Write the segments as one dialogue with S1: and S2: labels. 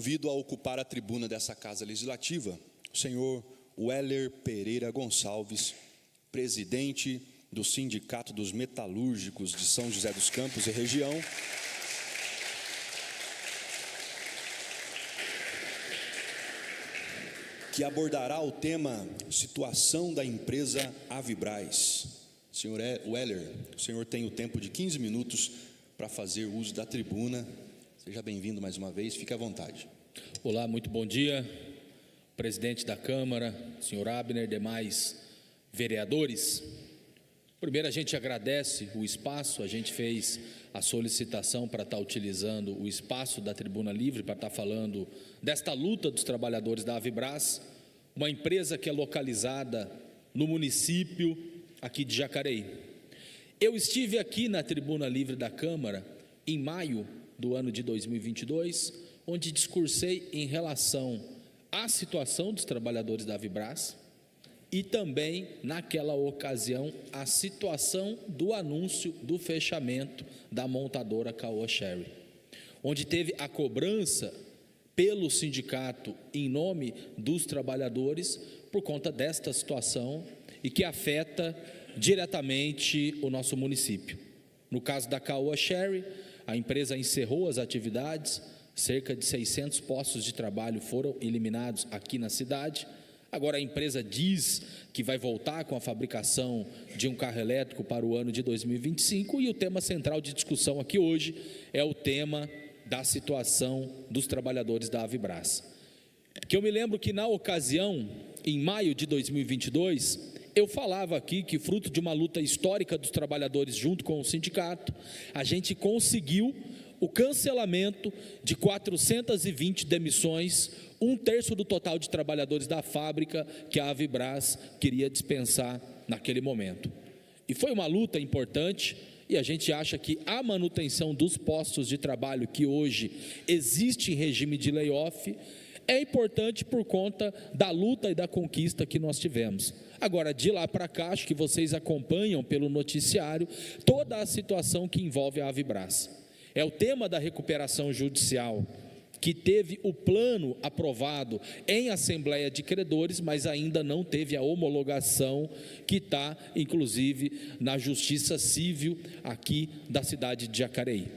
S1: Convido a ocupar a tribuna dessa Casa Legislativa o senhor Weller Pereira Gonçalves, presidente do Sindicato dos Metalúrgicos de São José dos Campos e região, que abordará o tema Situação da empresa Avibraz. Senhor Weller, o senhor tem o tempo de 15 minutos para fazer uso da tribuna. Seja bem-vindo mais uma vez, fique à vontade.
S2: Olá, muito bom dia, presidente da Câmara, senhor Abner, demais vereadores. Primeiro, a gente agradece o espaço, a gente fez a solicitação para estar utilizando o espaço da Tribuna Livre, para estar falando desta luta dos trabalhadores da Avibraz, uma empresa que é localizada no município aqui de Jacareí. Eu estive aqui na Tribuna Livre da Câmara em maio do ano de 2022, onde discursei em relação à situação dos trabalhadores da Avibraz e também, naquela ocasião, a situação do anúncio do fechamento da montadora Caoa Chery, onde teve a cobrança pelo sindicato em nome dos trabalhadores por conta desta situação e que afeta diretamente o nosso município. No caso da Caoa Chery, a empresa encerrou as atividades, cerca de 600 postos de trabalho foram eliminados aqui na cidade. Agora a empresa diz que vai voltar com a fabricação de um carro elétrico para o ano de 2025 e o tema central de discussão aqui hoje é o tema da situação dos trabalhadores da Avibraz. Que eu me lembro que na ocasião, em maio de 2022, eu falava aqui que, fruto de uma luta histórica dos trabalhadores junto com o sindicato, a gente conseguiu o cancelamento de 420 demissões, 1/3 do total de trabalhadores da fábrica que a Avibraz queria dispensar naquele momento. E foi uma luta importante, e a gente acha que a manutenção dos postos de trabalho que hoje existe em regime de layoff é importante por conta da luta e da conquista que nós tivemos. Agora, de lá para cá, acho que vocês acompanham pelo noticiário toda a situação que envolve a Avibraz. É o tema da recuperação judicial, que teve o plano aprovado em Assembleia de Credores, mas ainda não teve a homologação que está, inclusive, na Justiça Civil aqui da cidade de Jacareí.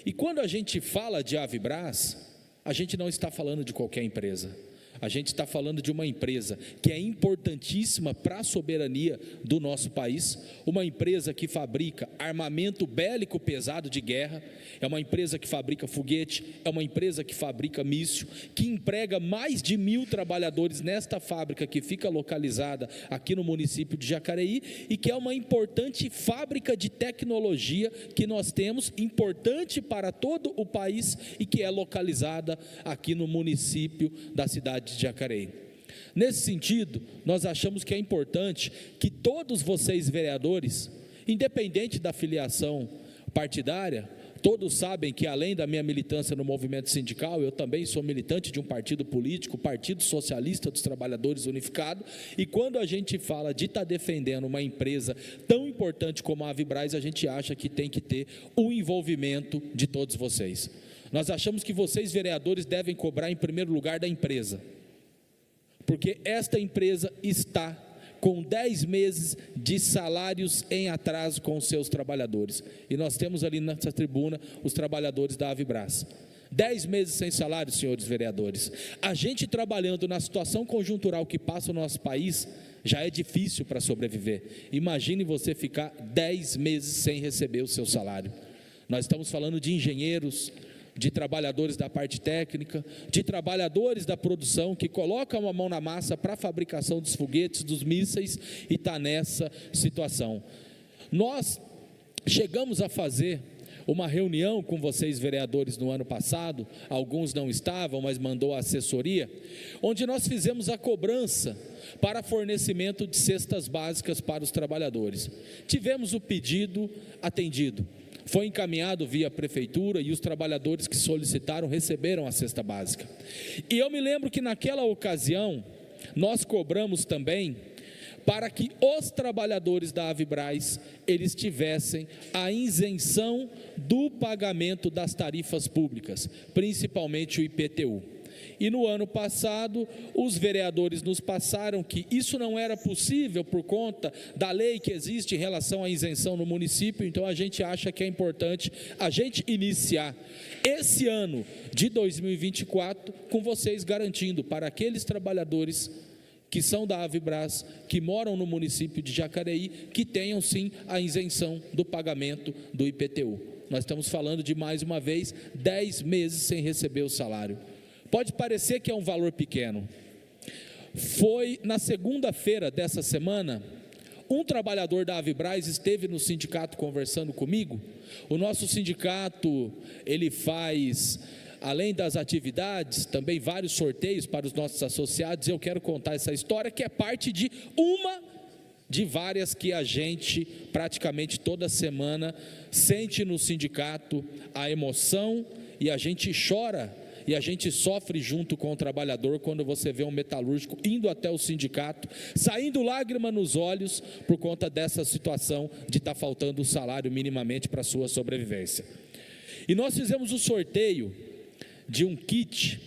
S2: E quando a gente fala de Avibraz, a gente não está falando de qualquer empresa. A gente está falando de uma empresa que é importantíssima para a soberania do nosso país, uma empresa que fabrica armamento bélico pesado de guerra, é uma empresa que fabrica foguete, é uma empresa que fabrica míssil, que emprega mais de 1.000 trabalhadores nesta fábrica que fica localizada aqui no município de Jacareí e que é uma importante fábrica de tecnologia que nós temos, importante para todo o país e que é localizada aqui no município da cidade de Jacareí. Nesse sentido, nós achamos que é importante que todos vocês vereadores, independente da filiação partidária, todos sabem que além da minha militância no movimento sindical, eu também sou militante de um partido político, o Partido Socialista dos Trabalhadores Unificado, e quando a gente fala de estar defendendo uma empresa tão importante como a Avibraz, a gente acha que tem que ter o envolvimento de todos vocês. Nós achamos que vocês vereadores devem cobrar em primeiro lugar da empresa, porque esta empresa está com 10 meses de salários em atraso com os seus trabalhadores, e nós temos ali nessa tribuna os trabalhadores da Avibraz, 10 meses sem salário, senhores vereadores. A gente trabalhando na situação conjuntural que passa o nosso país, já é difícil para sobreviver, imagine você ficar 10 meses sem receber o seu salário. Nós estamos falando de engenheiros, de trabalhadores da parte técnica, de trabalhadores da produção que colocam a mão na massa para a fabricação dos foguetes, dos mísseis, e está nessa situação. Nós chegamos a fazer uma reunião com vocês vereadores no ano passado, alguns não estavam, mas mandou a assessoria, onde nós fizemos a cobrança para fornecimento de cestas básicas para os trabalhadores. Tivemos o pedido atendido. Foi encaminhado via prefeitura e os trabalhadores que solicitaram receberam a cesta básica. E eu me lembro que naquela ocasião, nós cobramos também para que os trabalhadores da Avibraz, eles tivessem a isenção do pagamento das tarifas públicas, principalmente o IPTU. E no ano passado, os vereadores nos passaram que isso não era possível por conta da lei que existe em relação à isenção no município, então a gente acha que é importante a gente iniciar esse ano de 2024 com vocês garantindo para aqueles trabalhadores que são da Avibraz, que moram no município de Jacareí, que tenham sim a isenção do pagamento do IPTU. Nós estamos falando de, mais uma vez, 10 meses sem receber o salário. Pode parecer que é um valor pequeno. Foi na segunda-feira dessa semana, um trabalhador da Avibraz esteve no sindicato conversando comigo. O nosso sindicato, ele faz, além das atividades, também vários sorteios para os nossos associados. Eu quero contar essa história, que é parte de uma de várias que a gente, praticamente toda semana, sente no sindicato a emoção, e a gente chora, e a gente sofre junto com o trabalhador quando você vê um metalúrgico indo até o sindicato, saindo lágrima nos olhos por conta dessa situação de estar faltando o salário minimamente para a sua sobrevivência. E nós fizemos o sorteio de um kit,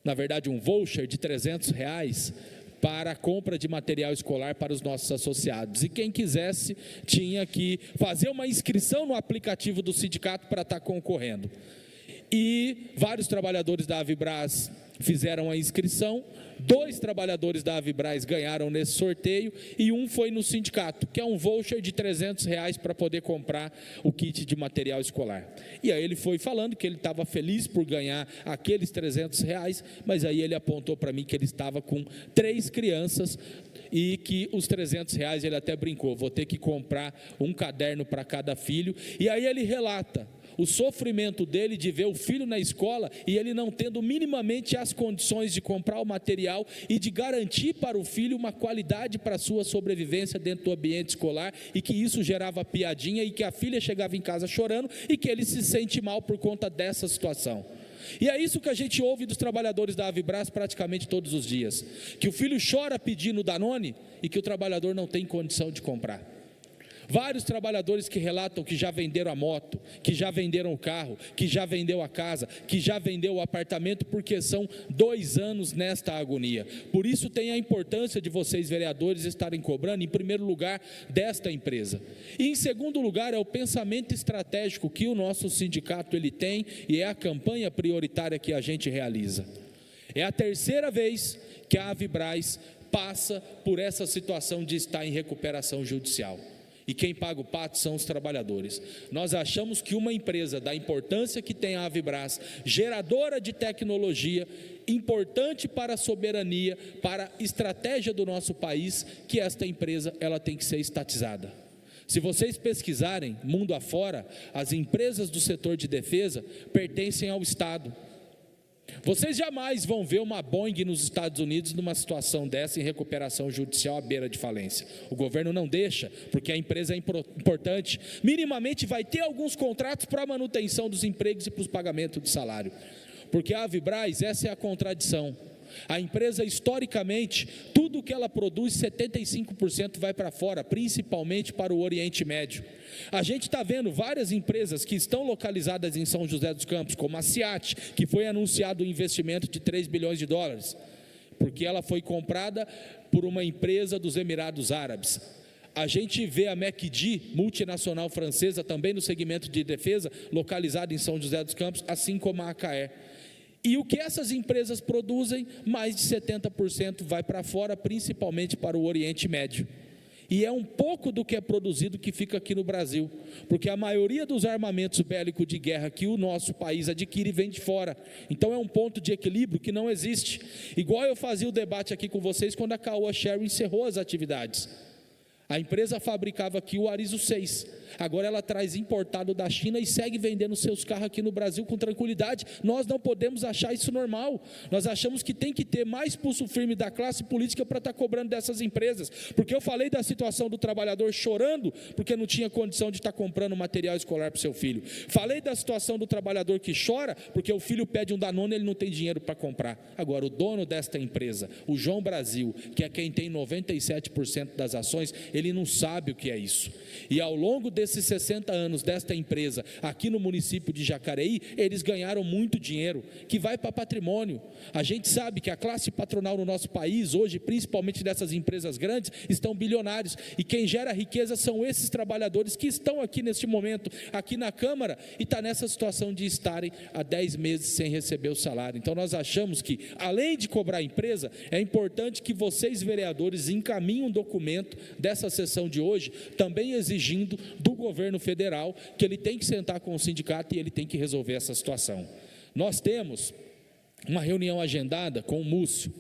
S2: na verdade um voucher de R$300 para a compra de material escolar para os nossos associados, e quem quisesse tinha que fazer uma inscrição no aplicativo do sindicato para estar concorrendo. E vários trabalhadores da Avibraz fizeram a inscrição, 2 trabalhadores da Avibraz ganharam nesse sorteio, e um foi no sindicato, que é um voucher de R$300 para poder comprar o kit de material escolar. E aí ele foi falando que ele estava feliz por ganhar aqueles R$300, mas aí ele apontou para mim que ele estava com 3 crianças, e que os R$300, ele até brincou, vou ter que comprar um caderno para cada filho. E aí ele relata o sofrimento dele de ver o filho na escola e ele não tendo minimamente as condições de comprar o material e de garantir para o filho uma qualidade para a sua sobrevivência dentro do ambiente escolar, e que isso gerava piadinha, e que a filha chegava em casa chorando e que ele se sente mal por conta dessa situação. E é isso que a gente ouve dos trabalhadores da Avibraz praticamente todos os dias, que o filho chora pedindo Danone e que o trabalhador não tem condição de comprar. Vários trabalhadores que relatam que já venderam a moto, que já venderam o carro, que já vendeu a casa, que já vendeu o apartamento, porque são 2 anos nesta agonia. Por isso tem a importância de vocês, vereadores, estarem cobrando, em primeiro lugar, desta empresa. E em segundo lugar, é o pensamento estratégico que o nosso sindicato ele tem, e é a campanha prioritária que a gente realiza. É a 3ª vez que a Avibraz passa por essa situação de estar em recuperação judicial. E quem paga o pato são os trabalhadores. Nós achamos que uma empresa da importância que tem a Avibraz, geradora de tecnologia, importante para a soberania, para a estratégia do nosso país, que esta empresa ela tem que ser estatizada. Se vocês pesquisarem mundo afora, as empresas do setor de defesa pertencem ao Estado. Vocês jamais vão ver uma Boeing nos Estados Unidos numa situação dessa, em recuperação judicial à beira de falência. O governo não deixa, porque a empresa é importante. Minimamente vai ter alguns contratos para a manutenção dos empregos e para os pagamentos de salário. Porque a Avibraz, essa é a contradição. A empresa, historicamente, tudo que ela produz, 75% vai para fora, principalmente para o Oriente Médio. A gente está vendo várias empresas que estão localizadas em São José dos Campos, como a Ciat, que foi anunciado um investimento de $3 bilhões, porque ela foi comprada por uma empresa dos Emirados Árabes. A gente vê a McD, multinacional francesa, também no segmento de defesa, localizada em São José dos Campos, assim como a AKE. E o que essas empresas produzem, mais de 70% vai para fora, principalmente para o Oriente Médio. E é um pouco do que é produzido que fica aqui no Brasil, porque a maioria dos armamentos bélicos de guerra que o nosso país adquire vem de fora. Então é um ponto de equilíbrio que não existe. Igual eu fazia o debate aqui com vocês quando a Caoa Sherry encerrou as atividades. A empresa fabricava aqui o Arizo 6, agora ela traz importado da China e segue vendendo seus carros aqui no Brasil com tranquilidade. Nós não podemos achar isso normal, nós achamos que tem que ter mais pulso firme da classe política para estar cobrando dessas empresas, porque eu falei da situação do trabalhador chorando, porque não tinha condição de estar comprando material escolar para o seu filho, falei da situação do trabalhador que chora, porque o filho pede um Danone e ele não tem dinheiro para comprar. Agora o dono desta empresa, o João Brasil, que é quem tem 97% das ações, ele não sabe o que é isso, e ao longo desses 60 anos desta empresa, aqui no município de Jacareí, eles ganharam muito dinheiro, que vai para patrimônio. A gente sabe que a classe patronal no nosso país, hoje, principalmente dessas empresas grandes, estão bilionários, e quem gera riqueza são esses trabalhadores que estão aqui neste momento, aqui na Câmara, e está nessa situação de estarem há 10 meses sem receber o salário. Então nós achamos que, além de cobrar a empresa, é importante que vocês, vereadores, encaminhem um documento dessa sessão de hoje, também exigindo do governo federal que ele tem que sentar com o sindicato e ele tem que resolver essa situação. Nós temos uma reunião agendada com o Múcio,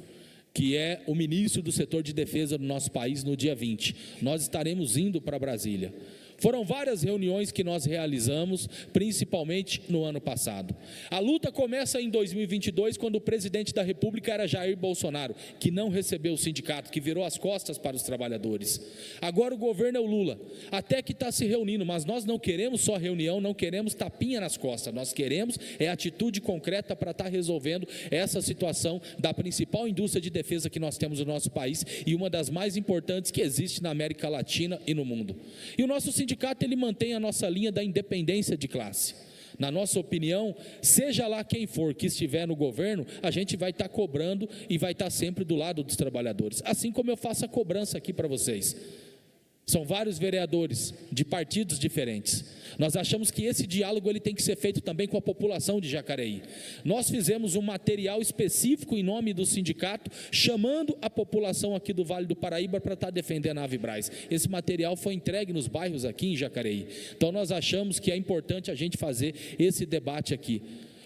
S2: que é o ministro do setor de defesa do nosso país, no dia 20. Nós estaremos indo para Brasília. Foram várias reuniões que nós realizamos, principalmente no ano passado. A luta começa em 2022, quando o presidente da República era Jair Bolsonaro, que não recebeu o sindicato, que virou as costas para os trabalhadores. Agora o governo é o Lula, até que está se reunindo, mas nós não queremos só reunião, não queremos tapinha nas costas, nós queremos atitude concreta para estar resolvendo essa situação da principal indústria de defesa que nós temos no nosso país e uma das mais importantes que existe na América Latina e no mundo. E o nosso sindicato, ele mantém a nossa linha da independência de classe. Na nossa opinião, seja lá quem for que estiver no governo, a gente vai estar cobrando e vai estar sempre do lado dos trabalhadores, assim como eu faço a cobrança aqui para vocês. São vários vereadores de partidos diferentes. Nós achamos que esse diálogo ele tem que ser feito também com a população de Jacareí. Nós fizemos um material específico em nome do sindicato, chamando a população aqui do Vale do Paraíba para estar defendendo a Avibraz. Esse material foi entregue nos bairros aqui em Jacareí. Então nós achamos que é importante a gente fazer esse debate aqui,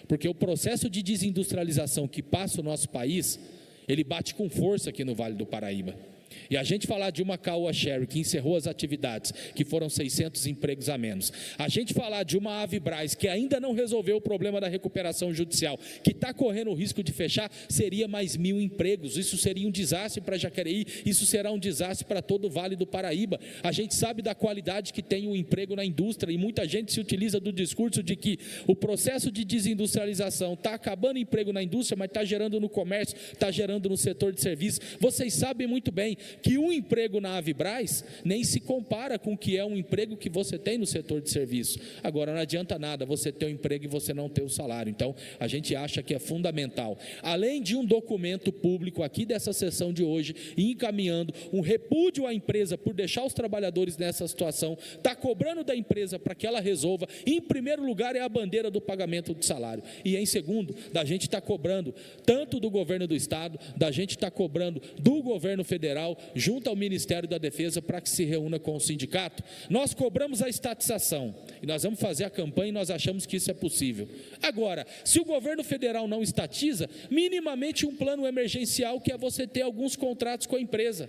S2: porque o processo de desindustrialização que passa o nosso país, ele bate com força aqui no Vale do Paraíba. E a gente falar de uma Caoa Sherry que encerrou as atividades, que foram 600 empregos a menos, a gente falar de uma Avibraz que ainda não resolveu o problema da recuperação judicial, que está correndo o risco de fechar, seria mais 1.000 empregos. Isso seria um desastre para Jacareí, isso será um desastre para todo o Vale do Paraíba. A gente sabe da qualidade que tem o emprego na indústria, e muita gente se utiliza do discurso de que o processo de desindustrialização está acabando emprego na indústria, mas está gerando no comércio, está gerando no setor de serviços. Vocês sabem muito bem que um emprego na Avibraz nem se compara com o que é um emprego que você tem no setor de serviço. Agora, não adianta nada você ter um emprego e você não ter o salário. Então, a gente acha que é fundamental, além de um documento público aqui dessa sessão de hoje, encaminhando um repúdio à empresa por deixar os trabalhadores nessa situação, está cobrando da empresa para que ela resolva. Em primeiro lugar é a bandeira do pagamento do salário, e em segundo, da gente está cobrando tanto do governo do estado, da gente está cobrando do governo federal, junto ao Ministério da Defesa, para que se reúna com o sindicato. Nós cobramos a estatização, e nós vamos fazer a campanha, e nós achamos que isso é possível. Agora, se o governo federal não estatiza, minimamente um plano emergencial, que é você ter alguns contratos com a empresa.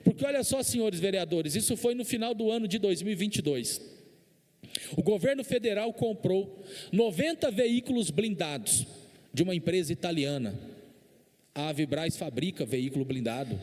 S2: Porque olha só, senhores vereadores, isso foi no final do ano de 2022. O governo federal comprou 90 veículos blindados de uma empresa italiana. A Avibraz fabrica veículo blindado.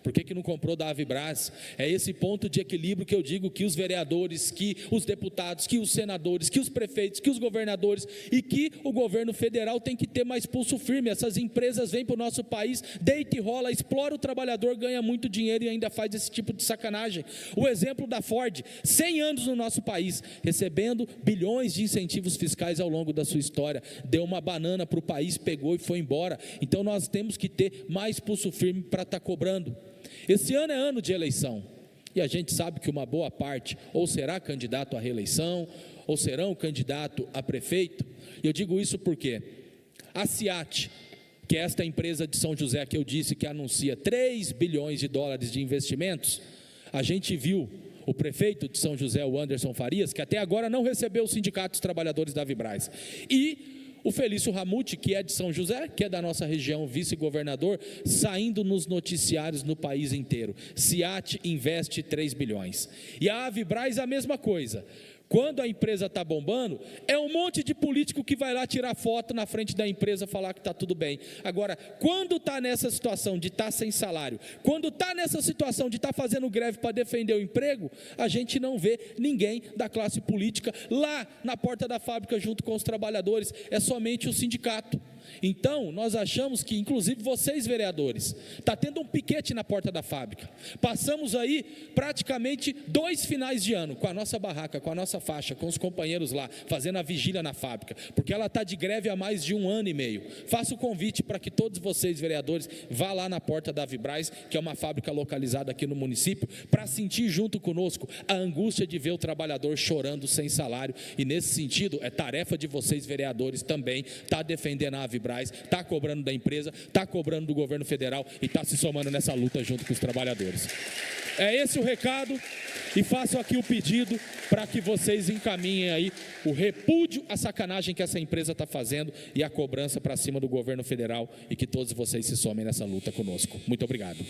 S2: Por que não comprou da Avibraz? É esse ponto de equilíbrio que eu digo que os vereadores, que os deputados, que os senadores, que os prefeitos, que os governadores e que o governo federal tem que ter mais pulso firme. Essas empresas vêm para o nosso país, deita e rola, explora o trabalhador, ganha muito dinheiro e ainda faz esse tipo de sacanagem. O exemplo da Ford, 100 anos no nosso país, recebendo bilhões de incentivos fiscais ao longo da sua história, deu uma banana para o país, pegou e foi embora. Então nós temos que ter mais pulso firme para estar cobrando. Esse ano é ano de eleição, e a gente sabe que uma boa parte ou será candidato à reeleição, ou serão candidato a prefeito. E eu digo isso porque a CIAT, que é esta empresa de São José que eu disse que anuncia 3 bilhões de dólares de investimentos, a gente viu o prefeito de São José, o Anderson Farias, que até agora não recebeu o sindicato dos trabalhadores da Avibraz, e o Felício Ramute, que é de São José, que é da nossa região, vice-governador, saindo nos noticiários no país inteiro. SIAT investe 3 bilhões. E a Avibraz a mesma coisa. Quando a empresa está bombando, é um monte de político que vai lá tirar foto na frente da empresa, falar que está tudo bem. Agora, quando está nessa situação de estar sem salário, quando está nessa situação de estar fazendo greve para defender o emprego, a gente não vê ninguém da classe política lá na porta da fábrica junto com os trabalhadores, é somente o sindicato. Então, nós achamos que, inclusive vocês vereadores, está tendo um piquete na porta da fábrica. Passamos aí praticamente 2 finais de ano com a nossa barraca, com a nossa faixa, com os companheiros lá, fazendo a vigília na fábrica, porque ela está de greve há mais de 1 ano e meio. Faço o convite para que todos vocês vereadores vá lá na porta da Avibraz, que é uma fábrica localizada aqui no município, para sentir junto conosco a angústia de ver o trabalhador chorando sem salário, e nesse sentido, é tarefa de vocês vereadores também, estar defendendo a Avibraz, está cobrando da empresa, está cobrando do governo federal e está se somando nessa luta junto com os trabalhadores. É esse o recado, e faço aqui o pedido para que vocês encaminhem aí o repúdio à sacanagem que essa empresa está fazendo e a cobrança para cima do governo federal, e que todos vocês se somem nessa luta conosco. Muito obrigado.